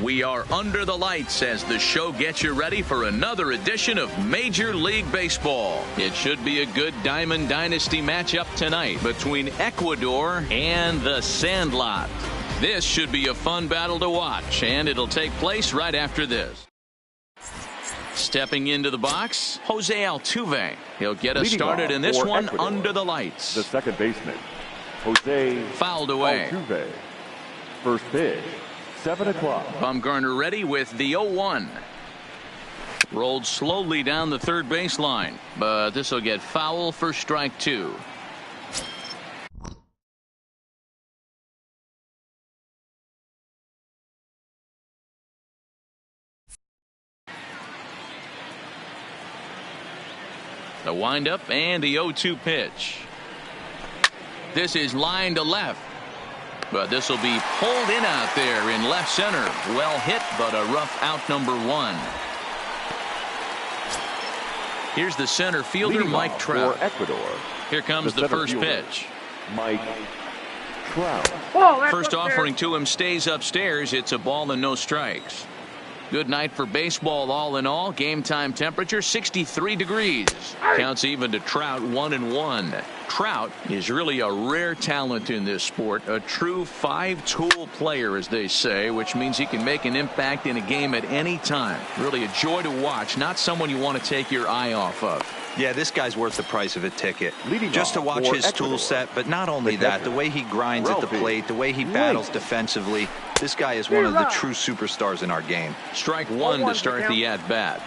We are under the lights as the show gets you ready for another edition of Major League Baseball. It should be a good Diamond Dynasty matchup tonight between Ecuador and the Sandlot. This should be a fun battle to watch, and it'll take place right after this. Stepping into the box, Jose Altuve. He'll get us started in this one Ecuador, under the lights. The second baseman, Jose fouled away. Altuve. First pitch, 7 o'clock. Bumgarner ready with the 0-1. Rolled slowly down the third baseline, but this will get foul for strike 2. The windup and the 0-2 pitch. This is line to left. But this will be pulled in out there in left center. Well hit, but a rough out, number 1. Here's the center fielder, Leading Mike Trout. For Ecuador. Here comes the first pitch. Mike Trout. First offering to him stays upstairs. It's a ball and no strikes. Good night for baseball all in all. Game time temperature 63 degrees. Counts even to Trout, 1-1. Trout is really a rare talent in this sport. A true 5-tool player, as they say, which means he can make an impact in a game at any time. Really a joy to watch. Not someone you want to take your eye off of. Yeah, this guy's worth the price of a ticket. Leading just to watch his Ecuador. tool set, but not only that, the way he grinds at the plate, the way he battles defensively. This guy is one of the true superstars in our game. Strike 1 to start the at-bat.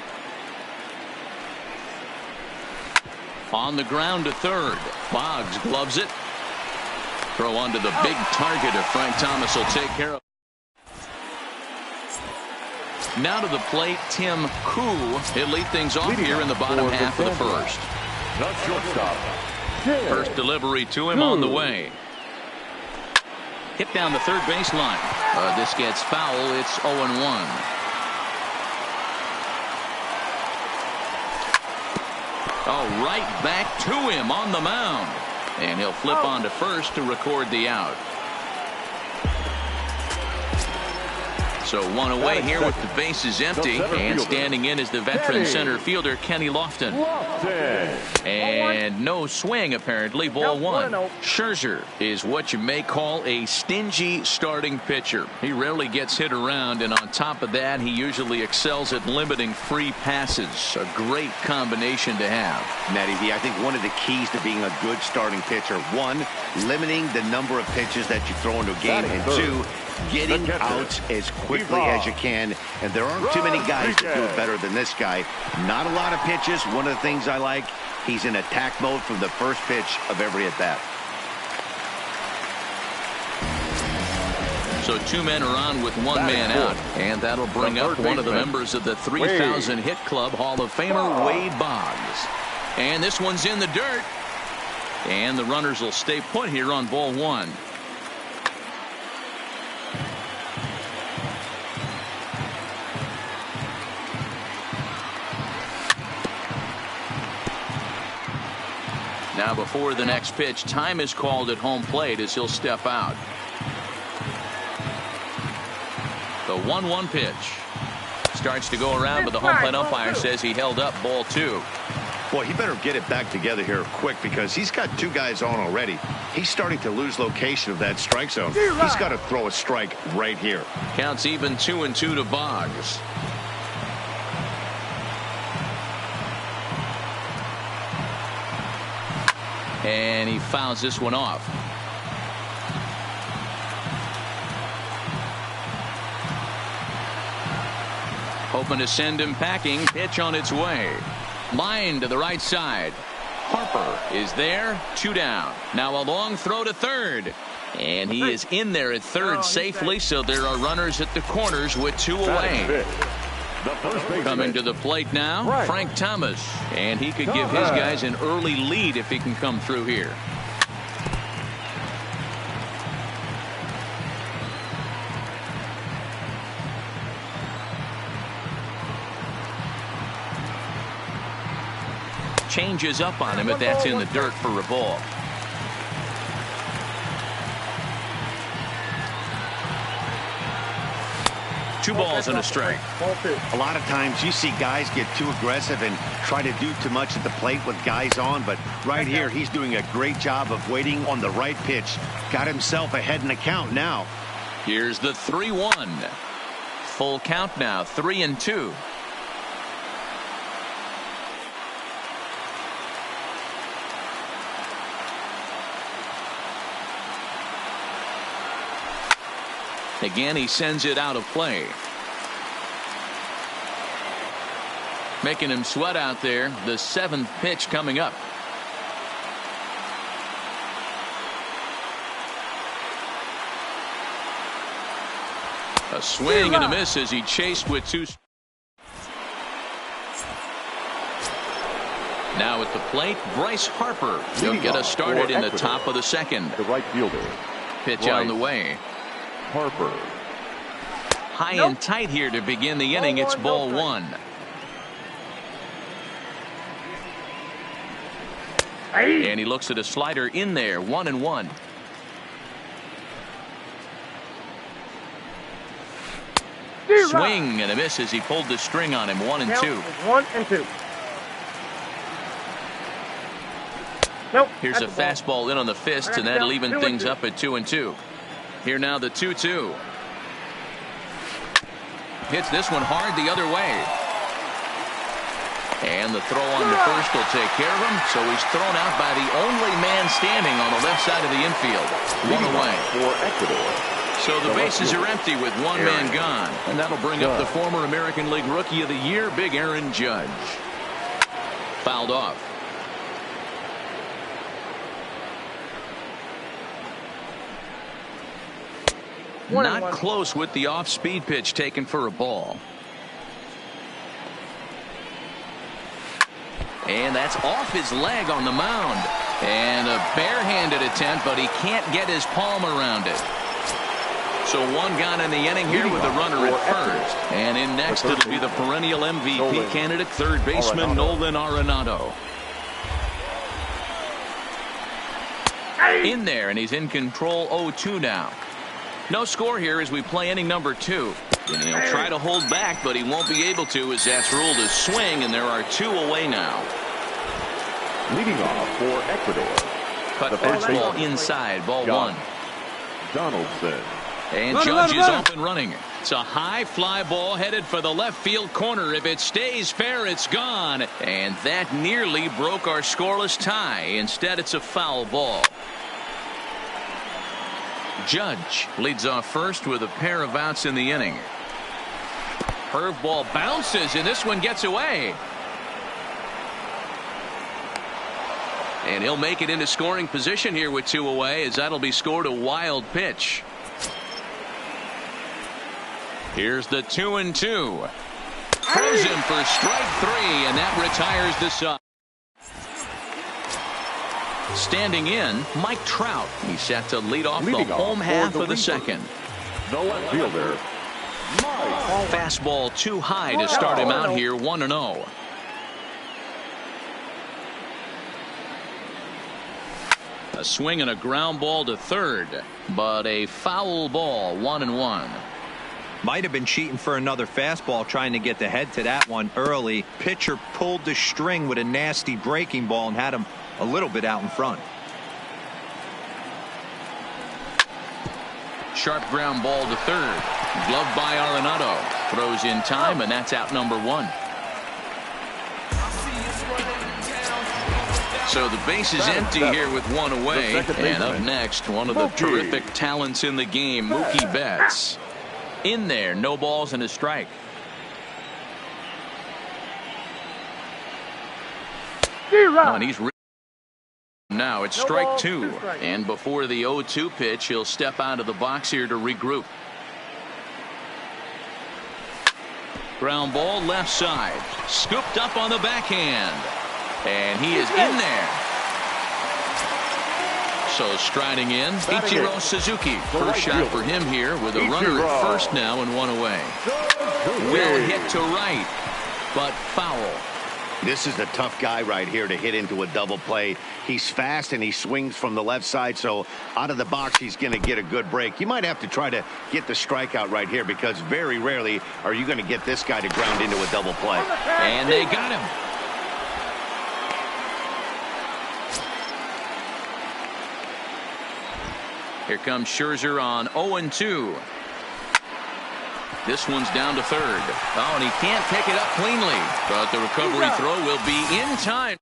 On the ground to third. Boggs gloves it. Throw onto the big target if Frank Thomas will take care of. Now to the plate, Tim Koo. He'll lead things off here in the bottom half of the first. The shortstop. First delivery to him on the way. Hit down the third baseline. This gets foul. It's 0-1. Oh, right back to him on the mound. And he'll flip on to first to record the out. So one away here with the bases empty, and standing in is the veteran center fielder Kenny Lofton. And no swing apparently. Ball 1. Scherzer is what you may call a stingy starting pitcher. He rarely gets hit around, and on top of that he usually excels at limiting free passes. A great combination to have. Matty, I think one of the keys to being a good starting pitcher, 1, limiting the number of pitches that you throw into a game, and 2, getting out as quickly as you can. And there aren't too many guys that do it better than this guy. Not a lot of pitches. One of the things I like, he's in attack mode from the first pitch of every at bat. So 2 men are on with 1 man out, and that'll bring up one of the members of the 3,000 hit club, Hall of Famer Wade Boggs. And this one's in the dirt, and the runners will stay put here on ball 1. Now before the next pitch, time is called at home plate as he'll step out. The 1-1 pitch. Starts to go around, but the home plate umpire says he held up ball 2. Boy, he better get it back together here quick, because he's got 2 guys on already. He's starting to lose location of that strike zone. He's got to throw a strike right here. Counts even 2-2 to Boggs. And he fouls this one off. Hoping to send him packing. Pitch on its way. Line to the right side. Harper is there. 2 down. Now a long throw to third. And he is in there at third safely, so there are runners at the corners with 2 away. Coming to the plate now, Frank Thomas, and he could give his guys an early lead if he can come through here. Changes up on him, but that's in the dirt for a ball. balls and a strike. A lot of times you see guys get too aggressive and try to do too much at the plate with guys on, but right here he's doing a great job of waiting on the right pitch. Got himself ahead in the count now. Here's the 3-1. Full count now, 3-2. Again, he sends it out of play. Making him sweat out there. The 7th pitch coming up. A swing and a miss as he chased with 2. Now at the plate, Bryce Harper. He'll get us started in the top of the 2nd. The right fielder. Pitch on the way. Harper. High and tight here to begin the inning. It's ball 1. And he looks at a slider in there. 1-1. Swing and a miss as he pulled the string on him. 1-2. 1-2. Nope. Here's a fastball in on the fist, and that'll even things up at 2-2. Here now the 2-2. Hits this one hard the other way. And the throw on the first will take care of him. So he's thrown out by the only man standing on the left side of the infield. 1 away. For Ecuador. So the bases are empty with one man gone. And that'll bring up the former American League Rookie of the Year, Big Aaron Judge. Fouled off. Not close with the off-speed pitch taken for a ball. And that's off his leg on the mound. And a barehanded attempt, but he can't get his palm around it. So one gone in the inning here with a runner at first. And in next it'll be the perennial MVP candidate, third baseman Nolan Arenado. In there, and he's in control. 0-2 now. No score here as we play inning number 2. And he'll try to hold back, but he won't be able to as that's ruled a swing, and there are 2 away now. Leading off for Ecuador. Cut fastball inside, ball 1. Donaldson. And Judge is off and running. It's a high fly ball headed for the left field corner. If it stays fair, it's gone. And that nearly broke our scoreless tie. Instead, it's a foul ball. Judge leads off first with a pair of outs in the inning. Curveball bounces, and this one gets away. And he'll make it into scoring position here with 2 away, as that'll be scored a wild pitch. Here's the 2-2. Throws him for strike 3, and that retires the side. Standing in, Mike Trout. He's set to lead off the home half of the 2nd. The left fielder. Fastball too high to start him out here. 1-0. A swing and a ground ball to third, but a foul ball. 1-1. Might have been cheating for another fastball, trying to get the head to that one early. Pitcher pulled the string with a nasty breaking ball and had him a little bit out in front. Sharp ground ball to third. Gloved by Arenado. Throws in time, and that's out number 1. So the base is empty here with 1 away. And up next, one of the terrific talents in the game, Mookie Betts. In there, no balls and a strike. Oh, and he's now it's strike 2. And before the 0-2 pitch, he'll step out of the box here to regroup. Ground ball left side. Scooped up on the backhand. And he is in there. So striding in, Ichiro Suzuki. First shot for him here with a runner at first now and 1 away. Will hit to right, but foul. This is a tough guy right here to hit into a double play. He's fast and he swings from the left side, so out of the box he's going to get a good break. You might have to try to get the strikeout right here because very rarely are you going to get this guy to ground into a double play. And they got him. Here comes Scherzer on 0-2. This one's down to third. Oh, and he can't pick it up cleanly. But the recovery throw will be in time.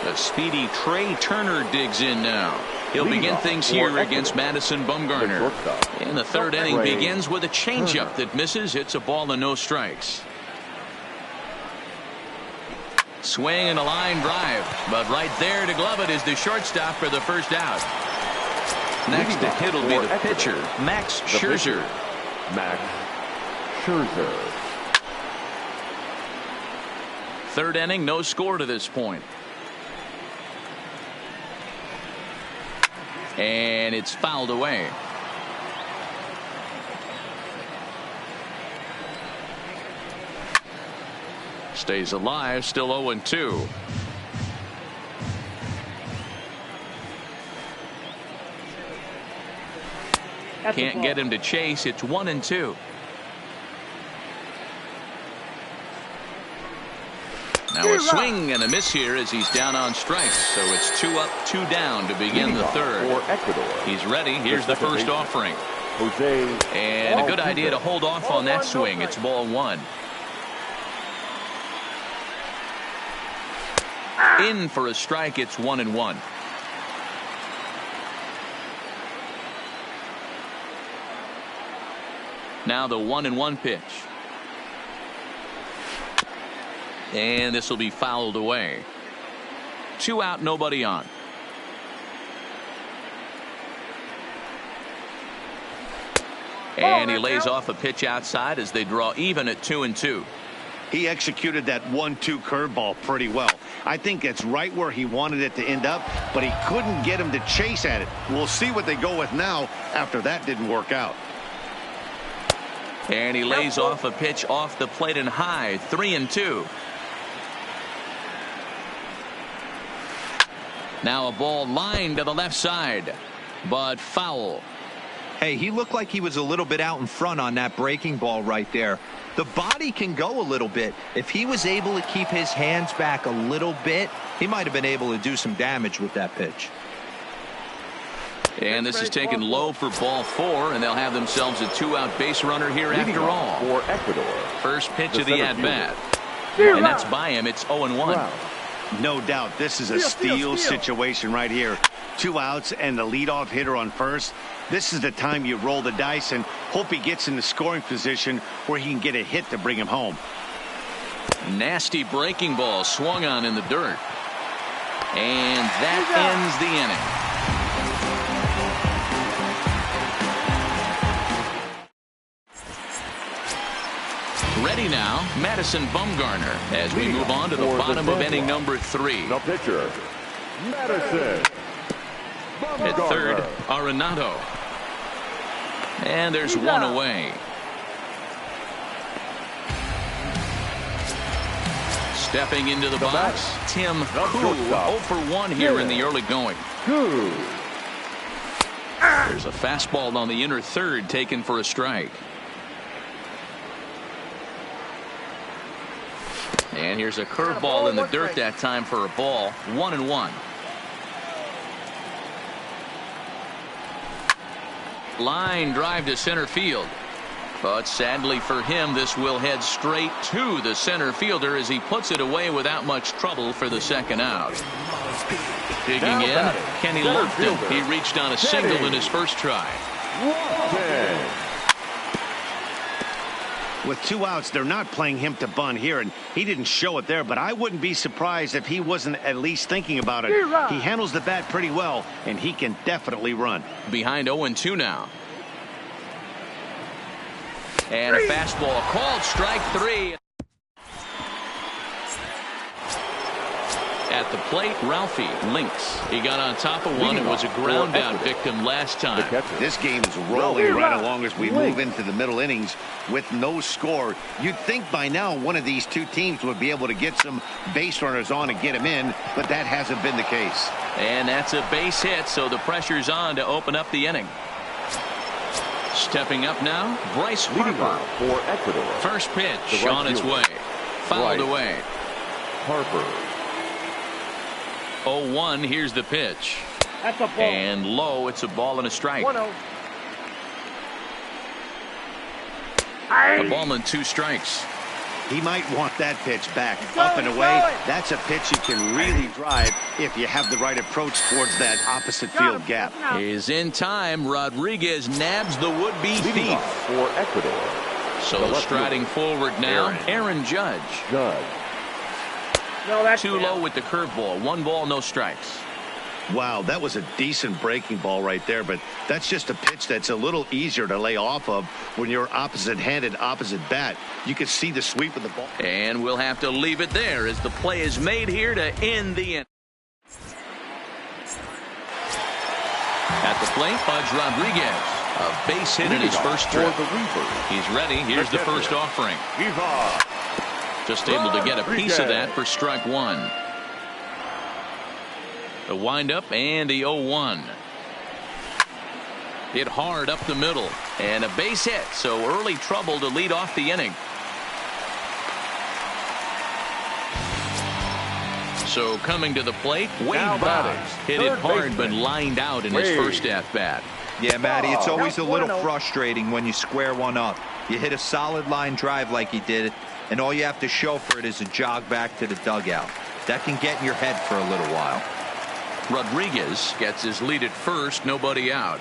The speedy Trey Turner digs in now. He'll begin things here against Madison Bumgarner. And the third inning begins with a changeup that misses. It's a ball and no strikes. Swing and a line drive. But right there to glove it is the shortstop for the first out. Next to hit will be the pitcher, Max Scherzer. Max Scherzer. Third inning, no score to this point. And it's fouled away. Stays alive, still 0-2. Can't get him to chase. It's 1-2. Now a swing and a miss here as he's down on strikes. So it's 2 up, 2 down to begin the third. He's ready. Here's the first offering. And a good idea to hold off on that swing. It's ball 1. In for a strike. It's 1-1. Now the 1-1 pitch. And this will be fouled away. 2 out, nobody on. And he lays off a pitch outside as they draw even at 2-2. He executed that 1-2 curveball pretty well. I think that's right where he wanted it to end up, but he couldn't get him to chase at it. We'll see what they go with now after that didn't work out. And he lays off a pitch off the plate and high. 3-2. Now a ball lined to the left side, but foul. Hey, he looked like he was a little bit out in front on that breaking ball right there. The body can go a little bit. If he was able to keep his hands back a little bit, he might have been able to do some damage with that pitch. And this is taken low for ball 4, and they'll have themselves a 2-out base runner here after all. For Ecuador. First pitch of the at-bat. And that's by him. It's 0-1. No doubt this is a steal situation right here. 2 outs and the leadoff hitter on first. This is the time you roll the dice and hope he gets in the scoring position where he can get a hit to bring him home. Nasty breaking ball swung on in the dirt. And that ends the inning. Ready now, Madison Bumgarner, as we move on to the bottom of inning number 3. The pitcher, Madison Bumgarner. At third, Arenado. And there's 1 away. Stepping into the box, Tim Koo, 0 for 1 here in the early going. There's a fastball on the inner third taken for a strike. And here's a curveball in the dirt that time for a ball. 1-1. Line drive to center field. But sadly for him, this will head straight to the center fielder as he puts it away without much trouble for the second out. Digging in, Kenny Lofton. He reached on a single in his first try. With 2 outs, they're not playing him to bunt here, and he didn't show it there, but I wouldn't be surprised if he wasn't at least thinking about it. He handles the bat pretty well, and he can definitely run. Behind 0-2 now. And a fastball called strike 3. At the plate, Ralphie Links. He got on top of one and was a ground out victim last time. This game is rolling right along as we move into the middle innings with no score. You'd think by now one of these two teams would be able to get some base runners on and get them in, but that hasn't been the case. And that's a base hit, so the pressure's on to open up the inning. Stepping up now, Bryce Harper. For Ecuador. First pitch right on its fielder. way. Fouled Bryce away. Harper. 0-1, here's the pitch. That's a ball. And low, it's a ball and a strike. 1-0. A ball and 2 strikes. He might want that pitch back up and away. That's a pitch you can really drive if you have the right approach towards that opposite field gap. Is in time. Rodriguez nabs the would-be thief. For Ecuador. So striding forward now, Aaron Judge. Judge. No, that's Too low with the curveball. 1 ball, no strikes. Wow, that was a decent breaking ball right there, but that's just a pitch that's a little easier to lay off of when you're opposite-handed, opposite bat. You can see the sweep of the ball. And we'll have to leave it there as the play is made here to end the inning. At the plate, Pudge Rodriguez. A base hit in his first trip. He's ready. Here's the first offering. Just able to get a piece of that for strike 1. The windup and the 0-1. Hit hard up the middle and a base hit, so early trouble to lead off the inning. So coming to the plate, Wade Boggs hit it hard but lined out in his first at bat. Yeah, Matty, it's always a little frustrating when you square one up. You hit a solid line drive like he did, and all you have to show for it is a jog back to the dugout. That can get in your head for a little while. Rodriguez gets his lead at first, nobody out.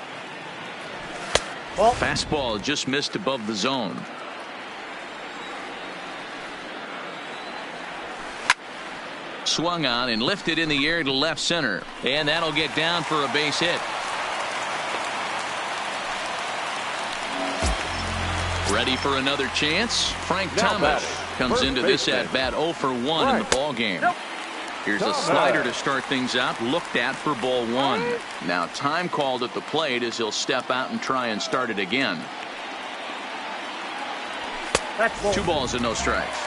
Fastball just missed above the zone. Swung on and lifted in the air to left center, and that'll get down for a base hit. Ready for another chance? Frank Thomas comes into this at bat 0 for 1 in the ball game. Here's a slider to start things out, looked at for ball 1. Now time called at the plate as he'll step out and try and start it again. 2 balls and no strikes.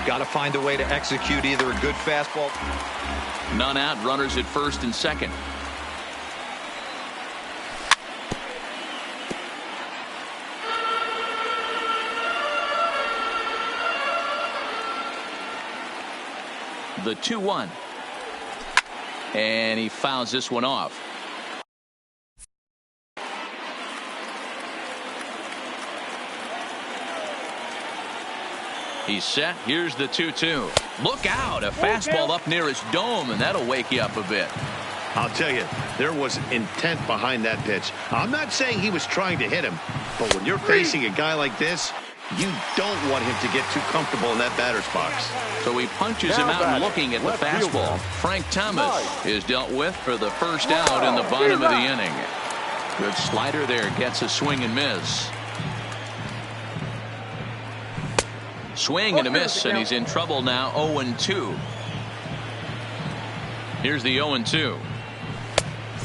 Got to find a way to execute either a good fastball. None out, runners at first and second. The 2-1. And he fouls this one off. He's set. Here's the 2-2. Look out. A fastball up near his dome, and that'll wake you up a bit. I'll tell you, there was intent behind that pitch. I'm not saying he was trying to hit him, but when you're facing a guy like this, you don't want him to get too comfortable in that batter's box. So he punches him out and looking at the fastball. Frank Thomas is dealt with for the first out in the bottom of the inning. Good slider there, gets a swing and miss. Swing and a miss, and he's in trouble now. 0-2. Here's the 0-2.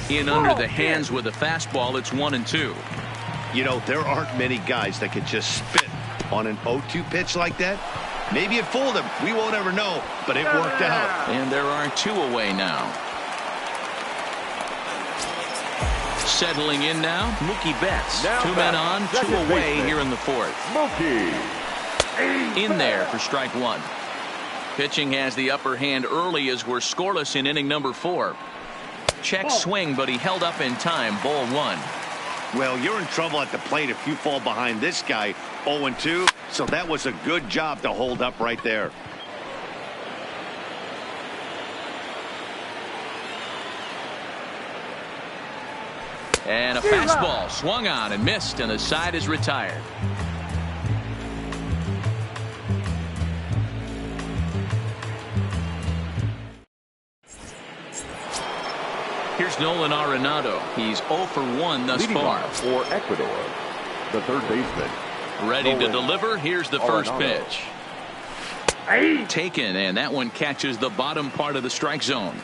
In under the hands with a fastball. It's 1-2. You know, there aren't many guys that could just spit on an 0-2 pitch like that. Maybe it fooled him. We won't ever know, but it worked out. And there are 2 away now. Settling in now, Mookie Betts. 2 men on, 2 away here in the 4th. Mookie. In there for strike 1. Pitching has the upper hand early as we're scoreless in inning number 4. Check swing, but he held up in time. Ball 1. Well, you're in trouble at the plate if you fall behind this guy 0-2, so that was a good job to hold up right there. And a fastball swung on and missed, and the side is retired. Here's Nolan Arenado. He's 0 for 1 thus far. For Ecuador, the third baseman. Ready to deliver. Here's the first pitch. Taken, and that one catches the bottom part of the strike zone.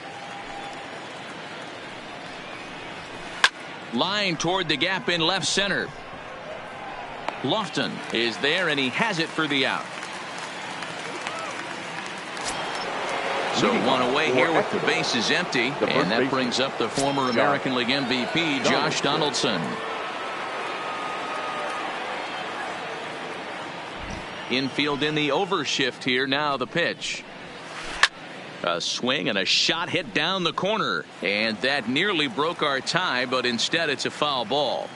Line toward the gap in left center. Lofton is there, and he has it for the out. So one away here with the bases empty, and that brings up the former American League MVP, Josh Donaldson. Infield in the overshift here. Now the pitch. A swing and a shot hit down the corner, and that nearly broke our tie, but instead it's a foul ball.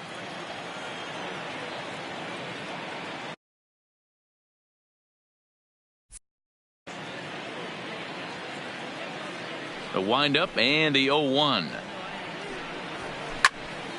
The windup and the 0-1.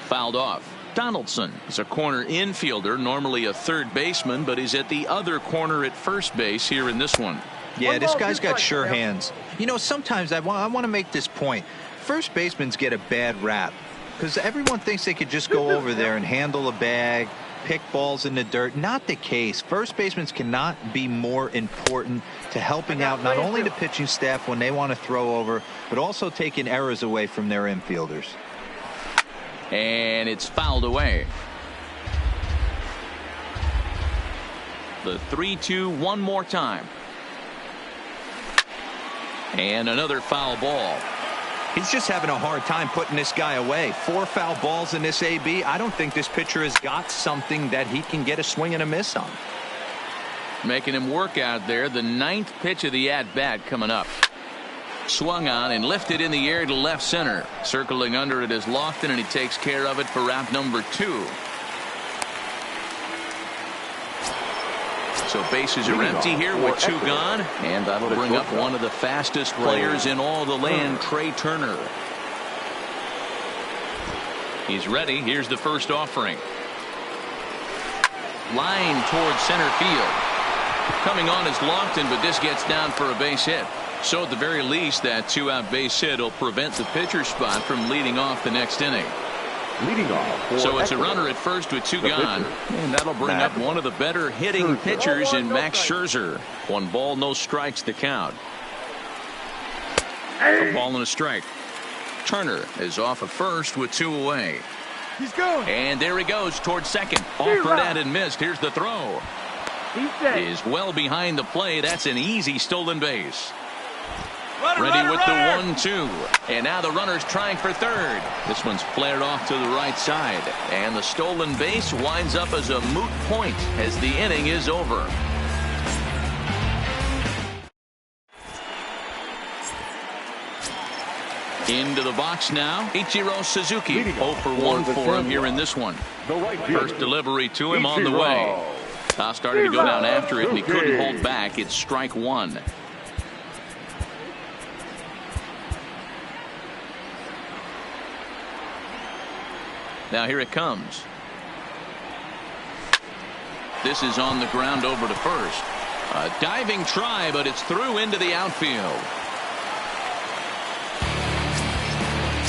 Fouled off. Donaldson is a corner infielder, normally a third baseman, but he's at the other corner at first base here in this one. Yeah, this guy's got sure hands. You know, sometimes I want to make this point. First basemen get a bad rap because everyone thinks they could just go over there and handle a bag, pick balls in the dirt. Not the case. First basemen cannot be more important to helping out not only the pitching staff when they want to throw over, but also taking errors away from their infielders. And it's fouled away. The 3-2 one more time. And another foul ball. He's just having a hard time putting this guy away. 4 foul balls in this AB. I don't think this pitcher has got something that he can get a swing and a miss on. Making him work out there. The 9th pitch of the at-bat coming up. Swung on and lifted in the air to left center. Circling under it is Lofton, and he takes care of it for route number 2. So bases are empty here with 2 gone, and that'll bring up one of the fastest players in all the land, Trey Turner. He's ready. Here's the first offering. Line towards center field. Coming on is Lofton, but this gets down for a base hit. So at the very least, that 2-out base hit will prevent the pitcher spot from leading off the next inning. Leading off. So it's a runner at first with 2 gone, and that'll bring up one of the better hitting pitchers in Max Scherzer. 1 ball, no strikes the count. A ball and a strike. Turner is off at first with 2 away. He's going. And there he goes towards second. Offered at and missed. Here's the throw. Is well behind the play. That's an easy stolen base. Ready with the 1-2. And now the runner's trying for third. This one's flared off to the right side. And the stolen base winds up as a moot point as the inning is over. Into the box now, Ichiro Suzuki. 0 for 1 for him here in this one. First delivery to him on the way. Started to go down after it, and he couldn't hold back. It's strike 1. Now here it comes. This is on the ground over to first. A diving try, but it's through into the outfield.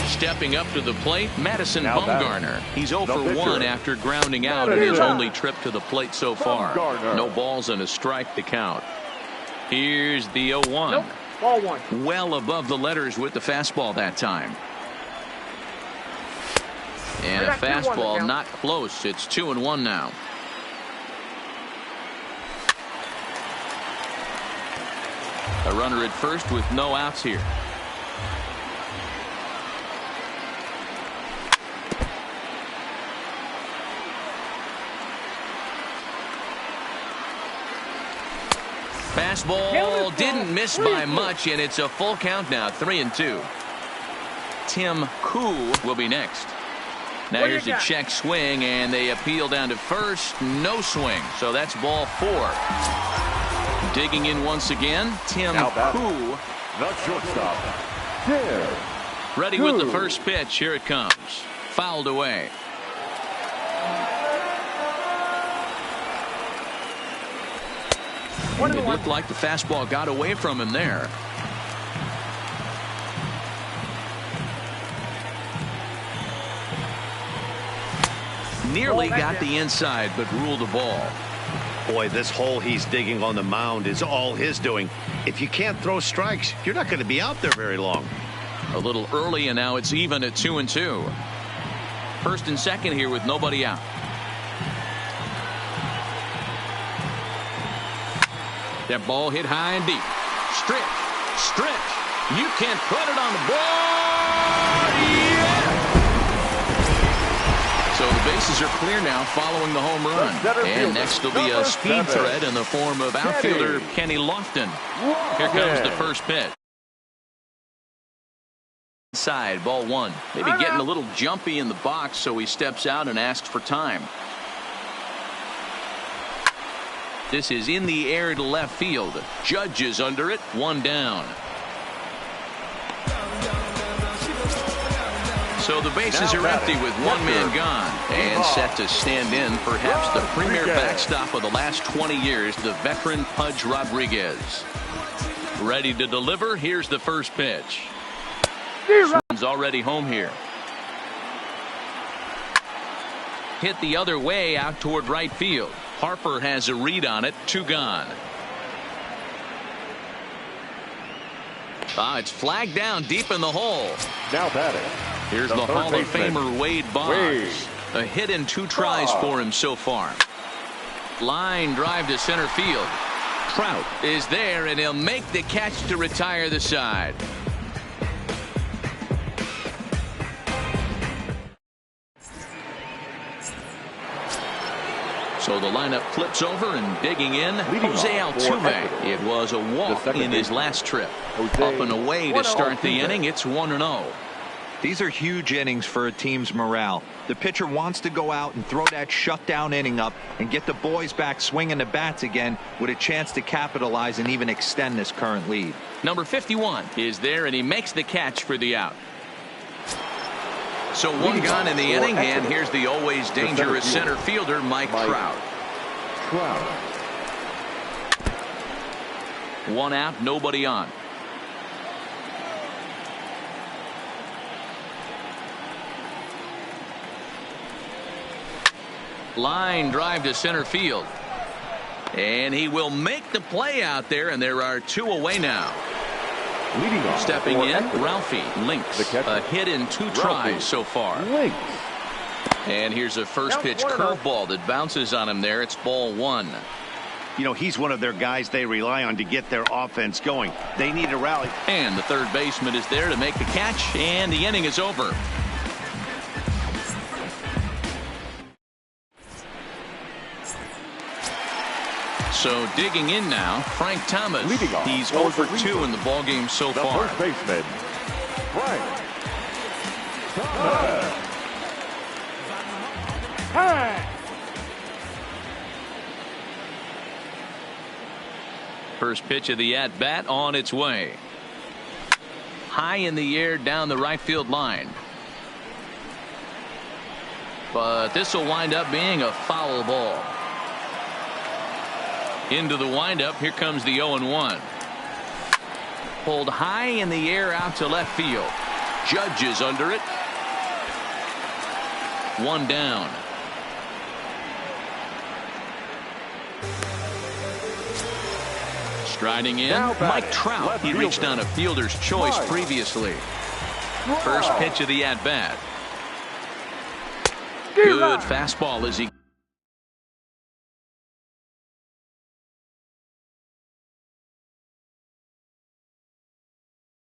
Stepping up to the plate, Madison Bumgarner. He's 0 for 1 after grounding out in his only trip to the plate so far. No balls and a strike to count. Here's the 0-1. Nope. Ball 1. Well above the letters with the fastball that time. And a fastball not close. It's 2-1 now. A runner at first with no outs here. Fastball didn't miss by much, and it's a full count now. 3-2. Tim Koo will be next. Now here's a check swing, and they appeal down to first. No swing, so that's ball 4. Digging in once again, Tim Koo. The shortstop, Tim. Ready with the first pitch. Here it comes. Fouled away. It looked like the fastball got away from him there. Nearly got the inside, but ruled a ball. Boy, this hole he's digging on the mound is all his doing. If you can't throw strikes, you're not going to be out there very long. A little early, and now it's even at 2-2. First and second here with nobody out. That ball hit high and deep. Stretch. You can't put it on the board. Yeah! So the bases are clear now following the home run. And next will be a speed threat in the form of outfielder Kenny Lofton. Here comes the first pitch. Side, ball one. Maybe getting a little jumpy in the box, so he steps out and asks for time. This is in the air to left field. Judge is under it, one down. So the bases are empty with one man gone and set to stand in perhaps the premier backstop of the last 20 years, the veteran Pudge Rodriguez. Ready to deliver. Here's the first pitch. One's already home here. Hit the other way out toward right field. Harper has a read on it. Two gone. It's flagged down deep in the hole. Now batting. Here's the Hall of Famer Wade Boggs. A hit in 2 tries for him so far. Line drive to center field. Trout is there, and he'll make the catch to retire the side. So the lineup flips over, and digging in, Jose Altuve. It was a walk in his last trip. Up and away to start the inning. It's 1-0. These are huge innings for a team's morale. The pitcher wants to go out and throw that shutdown inning up and get the boys back swinging the bats again with a chance to capitalize and even extend this current lead. Number 51 is there, and he makes the catch for the out. So one gone in the inning, and here's the always dangerous center fielder, Mike Trout. One out, nobody on. Line drive to center field. And he will make the play out there, and there are 2 away now. Stepping in, Ralphie Links. A hit in 2 tries so far. And here's a first pitch curveball that bounces on him there. It's ball 1. You know, he's one of their guys they rely on to get their offense going. They need a rally. And the third baseman is there to make the catch, and the inning is over. So digging in now, Frank Thomas. He's 0 for 2 in the ballgame so far. First baseman, Frank Thomas. First pitch of the at-bat on its way. High in the air down the right field line. But this will wind up being a foul ball. Into the windup. Here comes the 0-1. Pulled high in the air out to left field. Judge is under it. One down. Striding in, Mike Trout. He reached on a fielder's choice previously. First pitch of the at-bat. Good fastball as he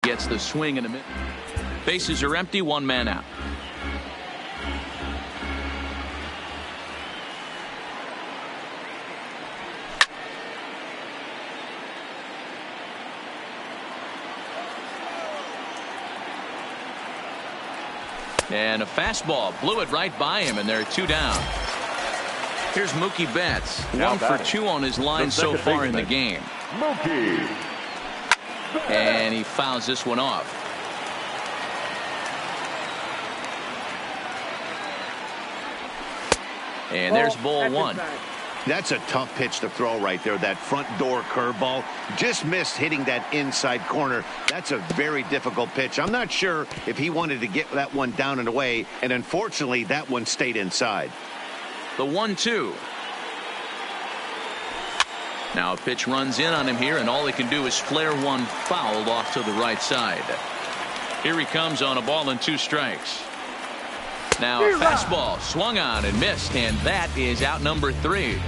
gets the swing in a minute. Bases are empty, one man out. And a fastball blew it right by him, and there are 2 down. Here's Mookie Betts, 1 for 2 on his line so far in the game. Mookie. And he fouls this one off. And there's ball 1. That's a tough pitch to throw right there. That front door curveball just missed hitting that inside corner. That's a very difficult pitch. I'm not sure if he wanted to get that one down and away, and unfortunately that one stayed inside. The 1-2. Now a pitch runs in on him here, and all he can do is flare one foul off to the right side. Here he comes on a ball and 2 strikes. Now a fastball swung on and missed, and that is out number 3.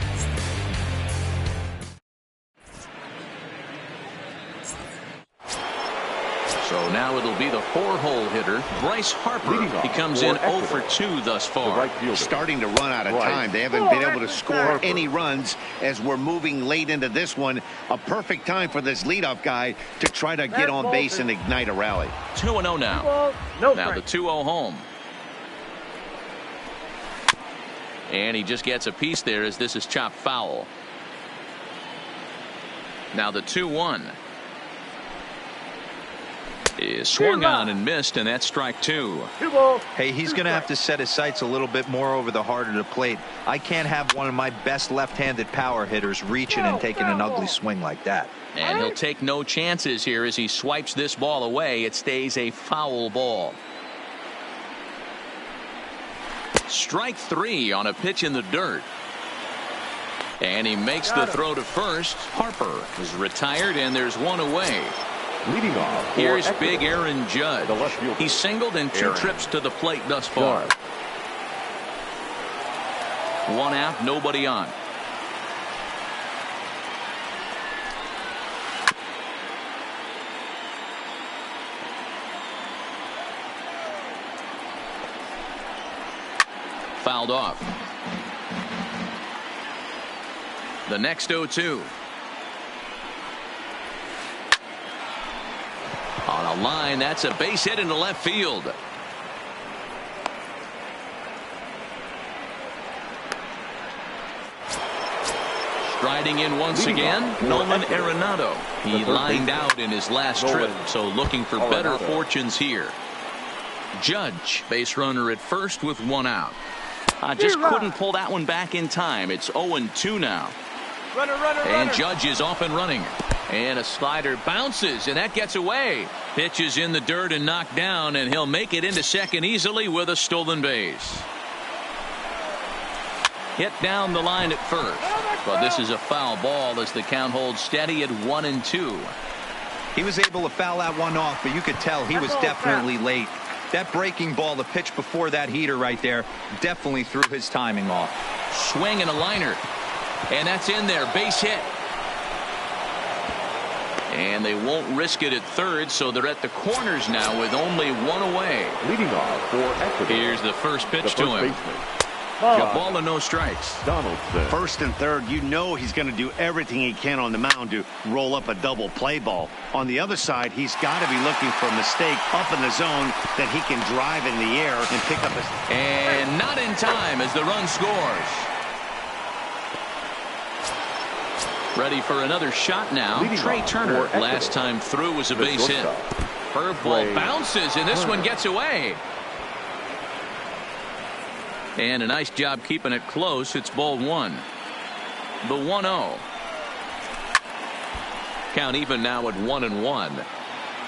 So now it'll be the 4-hole hitter, Bryce Harper. He comes in 0 for 2 thus far. Starting to run out of time. They haven't been able to score any runs as we're moving late into this one. A perfect time for this leadoff guy to try to get on base and ignite a rally. 2-0 now. Now the 2-0 home. And he just gets a piece there as this is chopped foul. Now the 2-1. Is swung on and missed, and that's strike 2. Hey, he's going to have to set his sights a little bit more over the heart of the plate. I can't have one of my best left-handed power hitters reaching and taking an ugly swing like that. And he'll take no chances here as he swipes this ball away. It stays a foul ball. Strike 3 on a pitch in the dirt. And he makes the throw to first. Harper is retired, and there's one away. Leading off. Here's big Aaron Judge. He's singled in 2 trips to the plate thus far. 1 out, nobody on. Fouled off. The next 0-2. On a line, that's a base hit into left field. Striding in once again, Nolan Arenado. He lined out in his last trip, so looking for better fortunes here. Judge, base runner at first with 1 out. Just couldn't pull that one back in time. It's 0-2 now. And Judge is off and running. And a slider bounces, and that gets away. Pitch is in the dirt and knocked down, and he'll make it into second easily with a stolen base. Hit down the line at first. But this is a foul ball as the count holds steady at 1-2. He was able to foul that one off, but you could tell he was definitely late. That breaking ball, the pitch before that heater right there, definitely threw his timing off. Swing and a liner. And that's in there. Base hit. And they won't risk it at third, so they're at the corners now with only 1 away. Leading off for Exeter. Here's the first pitch to him. Baseman. A ball and no strikes. Donaldson. First and third, you know he's going to do everything he can on the mound to roll up a double play ball. On the other side, he's got to be looking for a mistake up in the zone that he can drive in the air and pick up a... And not in time as the run scores. Ready for another shot now. Trey Turner, last time through, was a base hit. Curveball bounces, and this one gets away. And a nice job keeping it close. It's ball 1. The 1-0. Count even now at 1-1.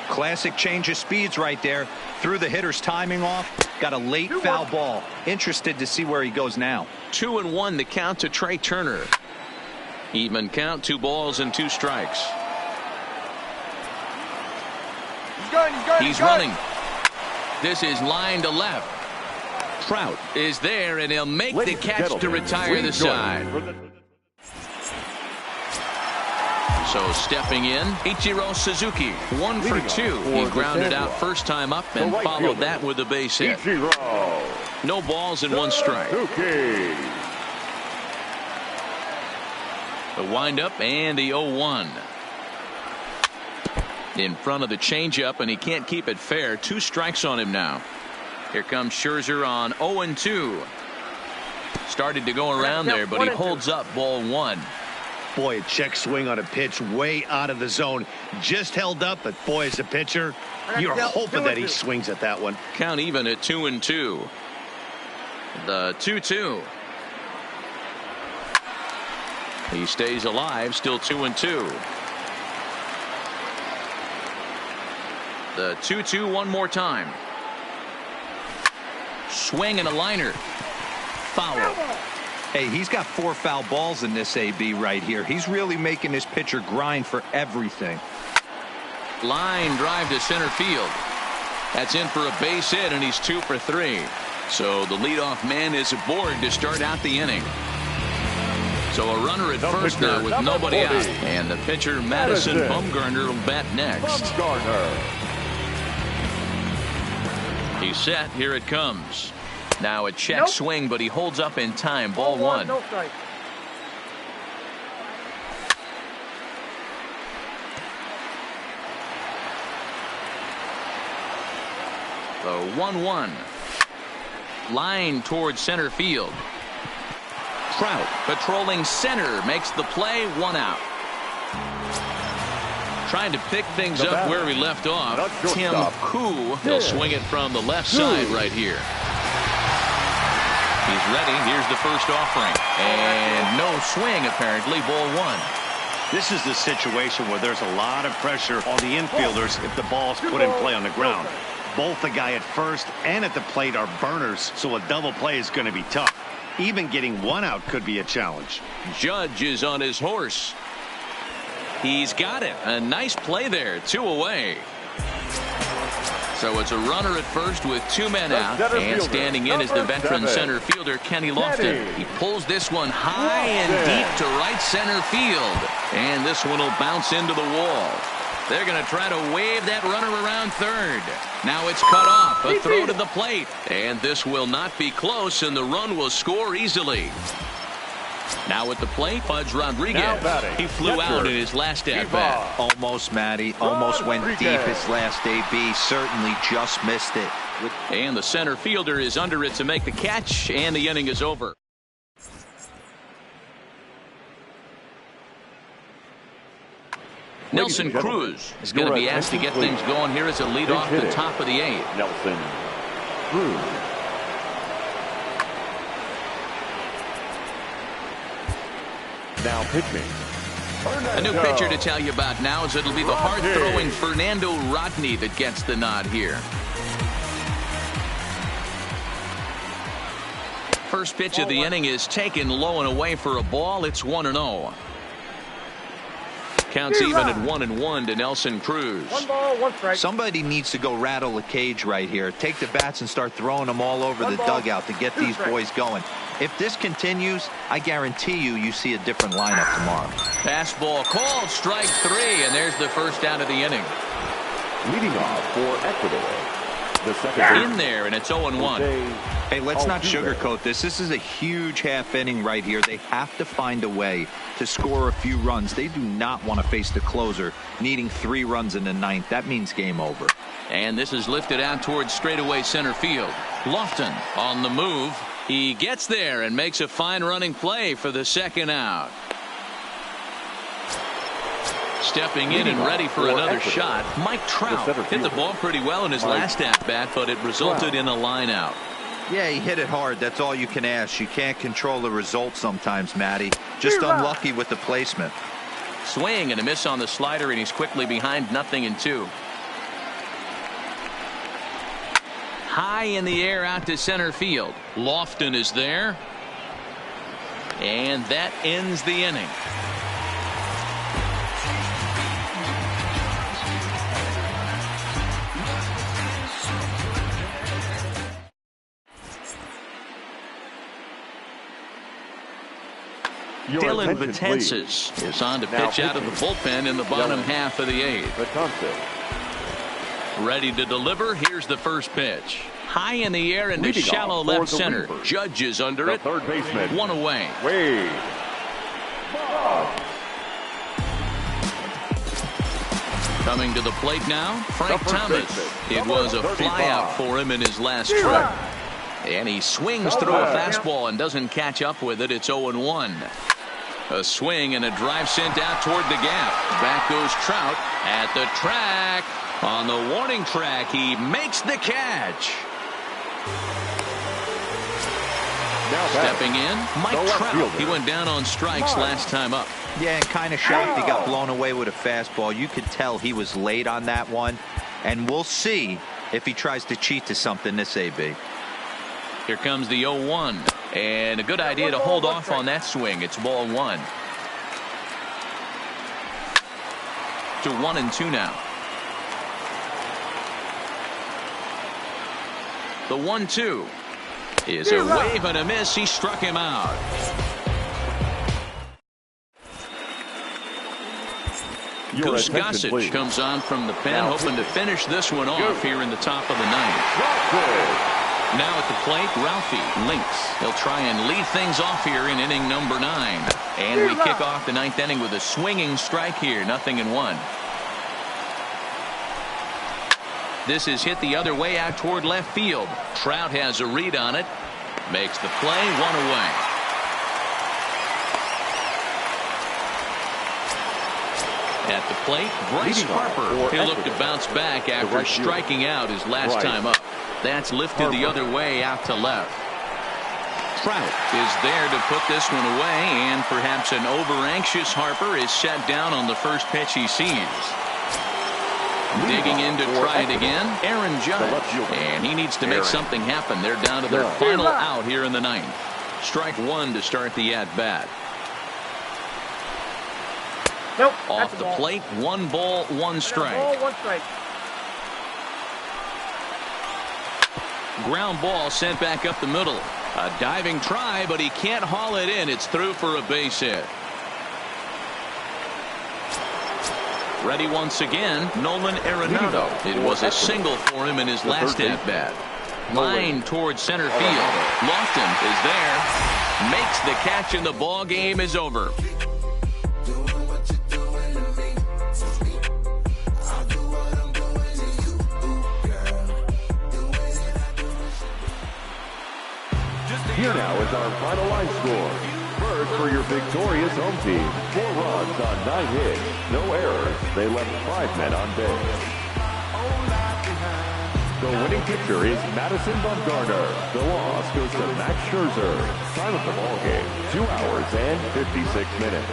Classic change of speeds right there. Threw the hitter's timing off. Got a late foul ball. Interested to see where he goes now. 2-1 the count to Trey Turner. Even count, 2 balls and 2 strikes. He's running. This is line to left. Trout is there, and he'll make the catch to retire the side. So stepping in, Ichiro Suzuki, 1 for 2. He grounded out first time up and followed that with a base hit. No balls and 1 strike. The windup and the 0-1. In front of the changeup, and he can't keep it fair. 2 strikes on him now. Here comes Scherzer on 0-2. Started to go around there, but he holds up ball 1. Boy, a check swing on a pitch way out of the zone. Just held up, but boy, as a pitcher, you're hoping that he swings at that one. Count even at 2-2. The 2-2. He stays alive, still 2-2. The 2-2 one more time. Swing and a liner. Foul. Hey, he's got 4 foul balls in this AB right here. He's really making this pitcher grind for everything. Line drive to center field. That's in for a base hit, and he's 2 for 3. So the leadoff man is aboard to start out the inning. So a runner at first now with nobody out. And the pitcher, Madison Bumgarner, will bat next. He's set. Here it comes. Now a check swing, but he holds up in time. Ball 1. No strike. The 1-1. Line towards center field. Trout patrolling center makes the play. 1 out. Trying to pick things up where we left off. Tim Koo. He'll swing it from the left side right here. He's ready. Here's the first offering. And no swing, apparently. Ball 1. This is the situation where there's a lot of pressure on the infielders if the ball's put in play on the ground. Both the guy at first and at the plate are burners, so a double play is going to be tough. Even getting 1 out could be a challenge. Judge is on his horse. He's got it. A nice play there. 2 away. So it's a runner at first with 2 men out, and standing in is the veteran center fielder Kenny Lofton. He pulls this one high and deep to right center field, and this one will bounce into the wall. They're going to try to wave that runner around third. Now it's cut off. A throw to the plate, and this will not be close, and the run will score easily. Now at the plate, Fudge Rodriguez. He flew out in his last at-bat. Almost, Matty. Almost went deep his last AB. Certainly just missed it. And the center fielder is under it to make the catch, and the inning is over. Nelson Cruz is going to be asked to get things going here as a lead off the top of the 8th. Nelson Cruz. Now pitching. A new pitcher to tell you about now is it'll be the hard-throwing Fernando Rodney that gets the nod here. First pitch of the inning is taken low and away for a ball. It's 1-0. Counts even at 1-1 to Nelson Cruz. 1 ball, 1 strike. Somebody needs to go rattle the cage right here. Take the bats and start throwing them all over the dugout to get these boys going. If this continues, I guarantee you see a different lineup tomorrow. Fastball called, strike 3, and there's the first out of the inning. Leading off for Ecuador, the second in there, and it's 0-1. Hey, let's not sugarcoat this. This is a huge half inning right here. They have to find a way to score a few runs. They do not want to face the closer needing 3 runs in the 9th. That means game over. And this is lifted out towards straightaway center field. Lofton on the move. He gets there and makes a fine running play for the second out. Stepping in and ready for another shot, Mike Trout hit the ball pretty well in his last at-bat, but it resulted in a line out. Yeah, he hit it hard. That's all you can ask. You can't control the result sometimes, Matty. Just unlucky with the placement. Swing and a miss on the slider, and he's quickly behind 0-2. High in the air out to center field. Lofton is there. And that ends the inning. Dylan Betances is on to pitch out of the bullpen in the bottom half of the 8th. Ready to deliver. Here's the first pitch. High in the air into shallow left center. Judge is under it. Third baseman. 1 away. Wade. Coming to the plate now, Frank Thomas. It was a flyout for him in his last trip. And he swings through a fastball and doesn't catch up with it. It's 0-1. A swing and a drive sent out toward the gap. Back goes Trout at the track. On the warning track, he makes the catch. Stepping in, Mike Trout. He went down on strikes last time up. Yeah, and kind of shocked he got blown away with a fastball. You could tell he was late on that one. And we'll see if he tries to cheat to something this AB. Here comes the 0-1. And a good idea to hold off on that swing. It's ball 1. To 1-2 now. The 1-2 is a wave and a miss. He struck him out. Goose Gossage comes on from the pen, hoping to finish this one off here in the top of the 9th. Now at the plate, Ralphie Links. He'll try and lead things off here in inning number 9. And we kick off the 9th inning with a swinging strike here. 0-1. This is hit the other way out toward left field. Trout has a read on it. Makes the play. 1 away. At the plate, Bryce Harper. He'll look to bounce back after striking out his last time up. That's lifted the other way out to left. Trout is there to put this one away, and perhaps an over-anxious Harper is set down on the first pitch he sees. Digging in to try it again, Aaron Judge. And he needs to make something happen. They're down to their final out here in the 9th. Strike 1 to start the at-bat. Nope. Off the plate, 1 ball, 1 strike. Ground ball sent back up the middle. A diving try, but he can't haul it in. It's through for a base hit. Ready once again, Nolan Arenado. It was a single for him in his last at-bat. Line towards center field. Lofton is there. Makes the catch, and the ball game is over. Here now is our final line score. First for your victorious home team. 4 runs on 9 hits. No errors. They left 5 men on base. The winning pitcher is Madison Bumgarner. The loss goes to Max Scherzer. Time of the ball game, 2 hours and 56 minutes.